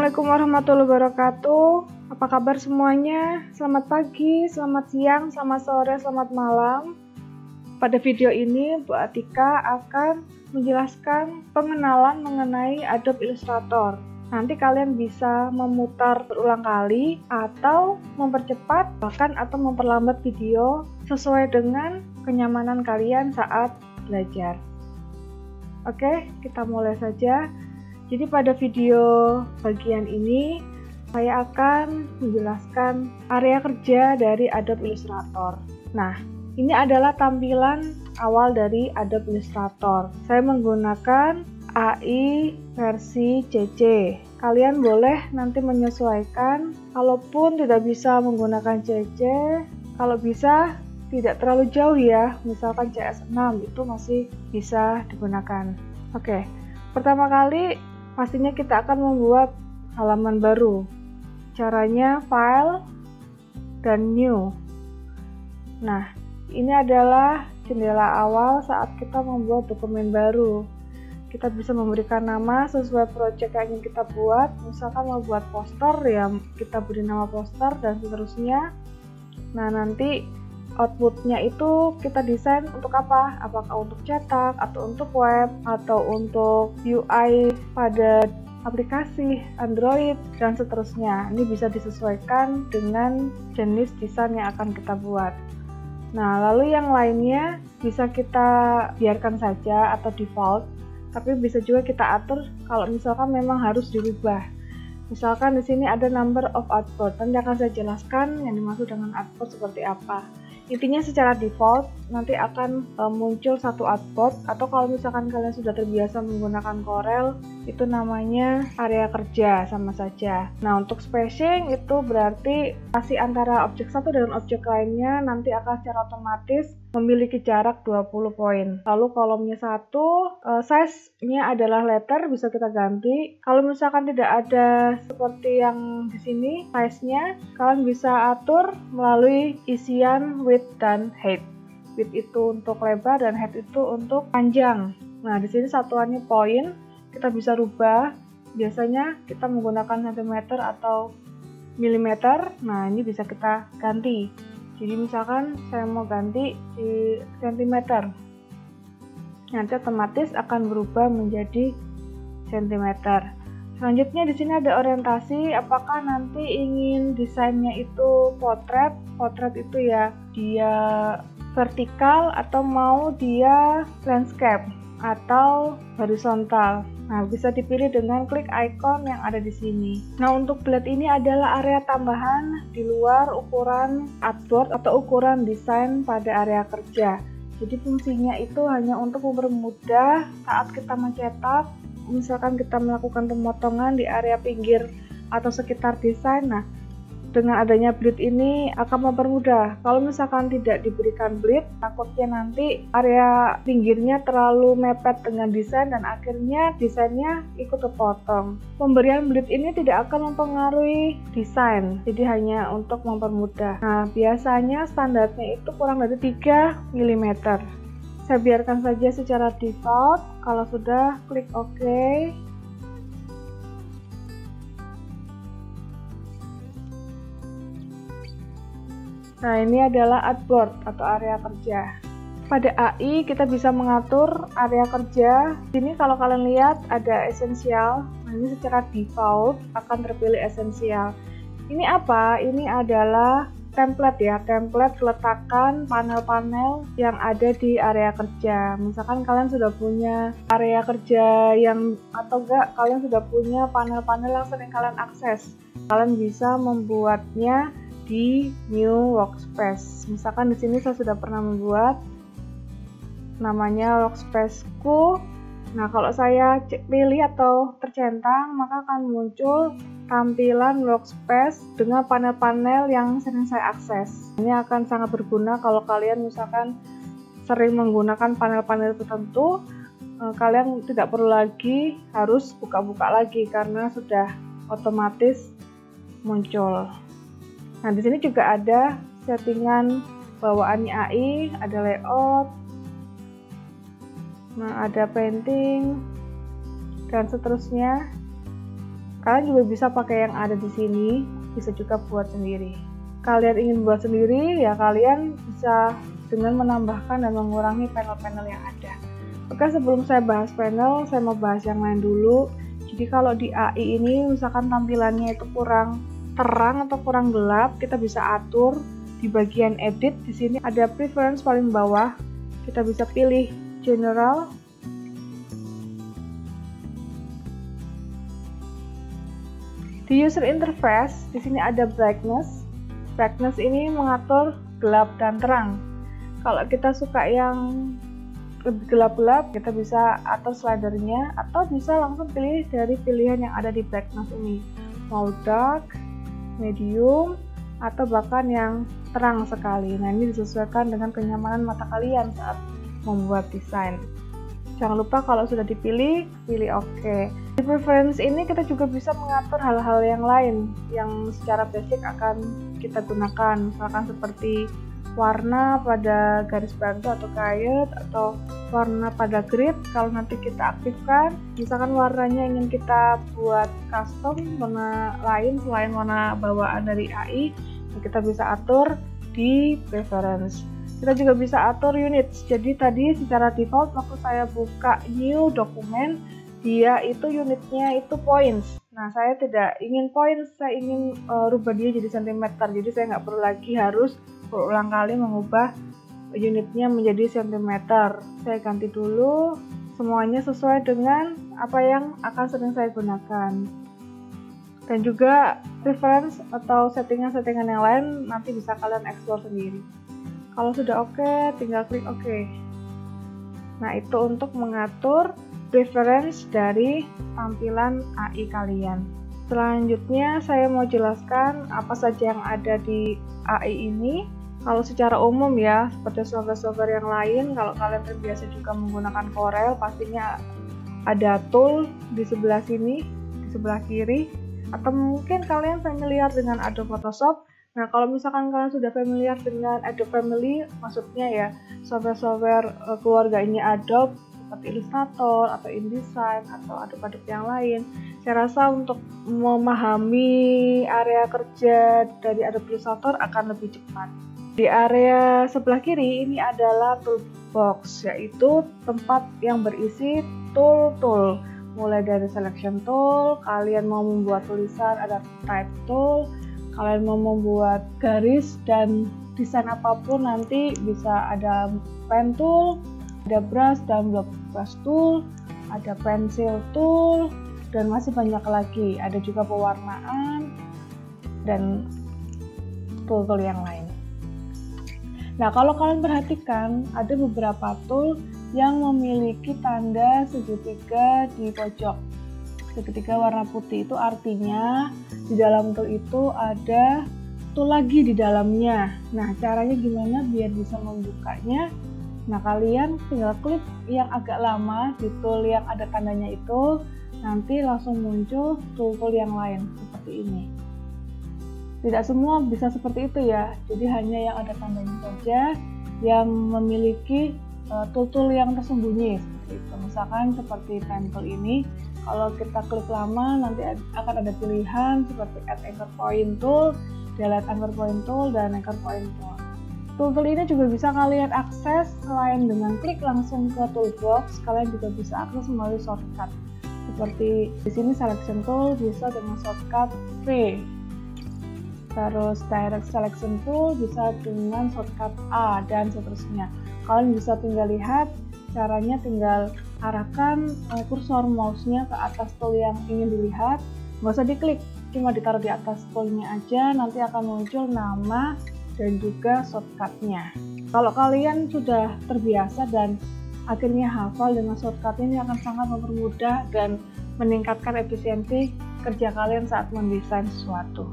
Assalamualaikum warahmatullahi wabarakatuh. Apa kabar semuanya? Selamat pagi, selamat siang, selamat sore, selamat malam. Pada video ini, Bu Atika akan menjelaskan pengenalan mengenai Adobe Illustrator. Nanti kalian bisa memutar berulang kali atau mempercepat atau memperlambat video sesuai dengan kenyamanan kalian saat belajar. Oke, kita mulai saja. Jadi pada video bagian ini saya akan menjelaskan area kerja dari Adobe Illustrator. Nah, ini adalah tampilan awal dari Adobe Illustrator. Saya menggunakan AI versi CC. Kalian boleh nanti menyesuaikan, kalaupun tidak bisa menggunakan CC, kalau bisa tidak terlalu jauh ya, misalkan CS6 itu masih bisa digunakan. Oke, pertama kali pastinya kita akan membuat halaman baru. Caranya file dan new. Nah, ini adalah jendela awal saat kita membuat dokumen baru. Kita bisa memberikan nama sesuai project yang ingin kita buat. Misalkan mau buat poster, ya kita beri nama poster dan seterusnya. Nah, nanti outputnya itu kita desain untuk apa? Apakah untuk cetak, atau untuk web, atau untuk UI pada aplikasi Android, dan seterusnya. Ini bisa disesuaikan dengan jenis desain yang akan kita buat. Nah, lalu yang lainnya bisa kita biarkan saja atau default, tapi bisa juga kita atur kalau misalkan memang harus dirubah. Misalkan di sini ada number of artboard, nanti akan saya jelaskan yang dimaksud dengan artboard seperti apa. Intinya secara default nanti akan muncul satu artboard, atau kalau misalkan kalian sudah terbiasa menggunakan Corel, itu namanya area kerja sama saja. Nah, untuk spacing itu berarti relasi antara objek satu dengan objek lainnya nanti akan secara otomatis memiliki jarak 20 poin. Lalu kolomnya satu, size-nya adalah letter, bisa kita ganti. Kalau misalkan tidak ada seperti yang di sini size-nya, kalian bisa atur melalui isian width dan height. Width itu untuk lebar dan height itu untuk panjang. Nah, di sini satuannya poin, kita bisa rubah. Biasanya kita menggunakan cm atau milimeter. Nah, ini bisa kita ganti. Jadi misalkan saya mau ganti di cm, nanti otomatis akan berubah menjadi cm. Selanjutnya di sini ada orientasi, apakah nanti ingin desainnya itu potret. Potret itu ya dia vertikal atau mau dia landscape atau horizontal. Nah, bisa dipilih dengan klik icon yang ada di sini. Nah, untuk blade ini adalah area tambahan di luar ukuran artboard atau ukuran desain pada area kerja. Jadi fungsinya itu hanya untuk mempermudah saat kita mencetak. Misalkan kita melakukan pemotongan di area pinggir atau sekitar desain. Nah, dengan adanya bleed ini akan mempermudah. Kalau misalkan tidak diberikan bleed, takutnya nanti area pinggirnya terlalu mepet dengan desain dan akhirnya desainnya ikut kepotong. Pemberian bleed ini tidak akan mempengaruhi desain, jadi hanya untuk mempermudah. Nah, biasanya standarnya itu kurang dari 3 mm. Saya biarkan saja secara default. Kalau sudah, klik OK. Nah, ini adalah artboard atau area kerja. Pada AI kita bisa mengatur area kerja. Sini kalau kalian lihat ada esensial. Nah, ini secara default akan terpilih esensial. Ini apa? Ini adalah template ya, template peletakan panel-panel yang ada di area kerja. Misalkan kalian sudah punya area kerja yang atau enggak kalian sudah punya panel-panel yang sering kalian akses. Kalian bisa membuatnya di new workspace. Misalkan di sini saya sudah pernah membuat namanya workspaceku. Nah, kalau saya pilih atau tercentang, maka akan muncul tampilan workspace dengan panel-panel yang sering saya akses. Ini akan sangat berguna kalau kalian misalkan sering menggunakan panel-panel tertentu. Kalian tidak perlu lagi harus buka-buka lagi karena sudah otomatis muncul. Nah, di sini juga ada settingan bawaannya AI, ada layout, nah ada painting, dan seterusnya. Kalian juga bisa pakai yang ada di sini, bisa juga buat sendiri. Kalian ingin buat sendiri, ya kalian bisa dengan menambahkan dan mengurangi panel-panel yang ada. Oke, sebelum saya bahas panel, saya mau bahas yang lain dulu. Jadi kalau di AI ini, misalkan tampilannya itu kurang terang atau kurang gelap, kita bisa atur di bagian edit. Di sini ada preference paling bawah, kita bisa pilih general. Di user interface, di sini ada brightness. Brightness ini mengatur gelap dan terang. Kalau kita suka yang lebih gelap-gelap, kita bisa atur slidernya, atau bisa langsung pilih dari pilihan yang ada di brightness ini. Mau dark, medium, atau bahkan yang terang sekali. Nah, ini disesuaikan dengan kenyamanan mata kalian saat membuat desain. Jangan lupa kalau sudah dipilih, pilih OK. Di preference ini kita juga bisa mengatur hal-hal yang lain yang secara basic akan kita gunakan. Misalkan seperti warna pada garis bantu atau guide, atau warna pada grid. Kalau nanti kita aktifkan, misalkan warnanya ingin kita buat custom warna lain selain warna bawaan dari AI, kita bisa atur di preference. Kita juga bisa atur units. Jadi tadi secara default waktu saya buka new dokumen, dia itu unitnya itu points. Nah, saya tidak ingin points, saya ingin rubah dia jadi centimeter. Jadi saya nggak perlu lagi harus berulang kali mengubah unitnya menjadi centimeter. Saya ganti dulu, semuanya sesuai dengan apa yang akan sering saya gunakan. Dan juga preference atau settingan-settingan yang lain nanti bisa kalian explore sendiri. Kalau sudah oke, tinggal klik OK. Nah, itu untuk mengatur preference dari tampilan AI kalian. Selanjutnya, saya mau jelaskan apa saja yang ada di AI ini. Kalau secara umum ya, seperti software-software yang lain, kalau kalian terbiasa juga menggunakan Corel, pastinya ada tool di sebelah sini, di sebelah kiri. Atau mungkin kalian familiar dengan Adobe Photoshop. Nah, kalau misalkan kalian sudah familiar dengan Adobe Family, maksudnya ya software-software keluarga ini Adobe seperti Illustrator atau InDesign atau Adobe yang lain, saya rasa untuk memahami area kerja dari Adobe Illustrator akan lebih cepat. Di area sebelah kiri ini adalah toolbox, yaitu tempat yang berisi tool-tool. Mulai dari selection tool, kalian mau membuat tulisan ada type tool, kalian mau membuat garis dan desain apapun nanti bisa ada pen tool, ada brush dan brush tool, ada pencil tool, dan masih banyak lagi. Ada juga pewarnaan dan tool-tool yang lain. Nah, kalau kalian perhatikan ada beberapa tool yang memiliki tanda segitiga di pojok. Segitiga warna putih itu artinya di dalam tool itu ada tool lagi di dalamnya. Nah, caranya gimana biar bisa membukanya? Nah, kalian tinggal klik yang agak lama di tool yang ada tandanya itu, nanti langsung muncul tool-tool yang lain seperti ini. Tidak semua bisa seperti itu ya, jadi hanya yang ada tandanya saja yang memiliki tool-tool yang tersembunyi seperti itu. Misalkan seperti pen tool ini, kalau kita klik lama nanti akan ada pilihan seperti add anchor point tool, delete anchor point tool, dan anchor point tool. Tool-tool ini juga bisa kalian akses selain dengan klik langsung ke toolbox, kalian juga bisa akses melalui shortcut. Seperti di sini selection tool bisa dengan shortcut V. Terus direct selection tool bisa dengan shortcut A dan seterusnya. Kalian bisa tinggal lihat caranya, tinggal arahkan kursor mouse-nya ke atas tool yang ingin dilihat. Nggak usah diklik, cuma ditaruh di atas toolnya aja, nanti akan muncul nama dan juga shortcut-nya. Kalau kalian sudah terbiasa dan akhirnya hafal dengan shortcut ini, akan sangat mempermudah dan meningkatkan efisiensi kerja kalian saat mendesain sesuatu.